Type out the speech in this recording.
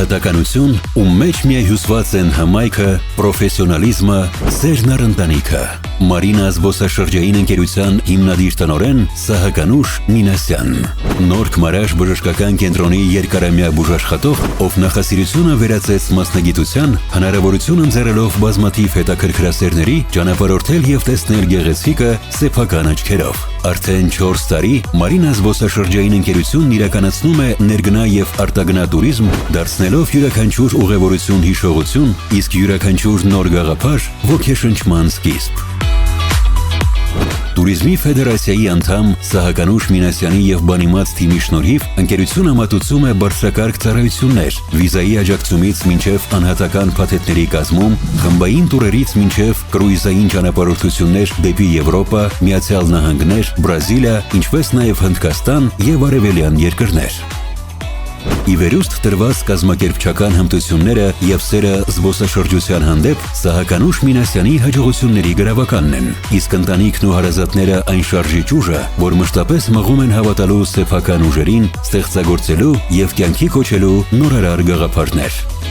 անհատականություն, ում մեջ միահյուսված են հմայքը, պրոֆեսիոնալիզմը, սերն առ ընտանիքը։ Մարինա զբոսաշրջային ընկերության հիմնադիր տնօրեն Սահականուշ Մինասյան։ Նորք Մարաշ բժշկական կենտրոնի երկարամյա բուժաշխատող, ով նախասիրությունը վերածեց մասնագիտության, հնարավորություն ընձեռելով բազմաթիվ հետաքրքրասերների ճանապարհորդել եւ տեսնել գեղեցիկը սեփական աչքերով։ Արդեն 4 տարի Մարինա զբոսաշրջային ընկերությունն իրականացնում է ներգնա եւ արտագնա туриզմ, դարձնելով յուրաքանչյուր ուղևորություն հիշողություն, իսկ յուրաքանչյուր նոր գաղափար ոգեշնչման սկիզբ։ Տուրիզմի ֆեդերացիայի անդամ Սահականուշ Մինասյանի եւ բանիմաց թիմի շնորհիվ ընկերությունը մատուցում է բարձրակարգ ծառայություններ, վիզայի աջակցումից մինչև անհատական փաթեթների կազմում, խմբային տուրերից մինչև կրուիզային ճանապարհորդություններ դեպի Եվրոպա, Միացյալ Նահանգներ, Բրազիլիա, ինչպես նաեւ Հնդկաստան եւ արևելյան երկրներ։ Ի վերուստ տրված կազմակերպչական հմտությունները եւ սերը զբոսաշրջության հանդեպ Սահականուշ Մինասյանի հաջողությունների գրավականն են, իսկ ընտանիքն ու հարազատները այն շարժիչ ուժը, որ մշտապես մղում են հավատալու սեփական ուժերին, ստեղծագործելու եւ կյանքի կոչելու նորարար գաղափարներ։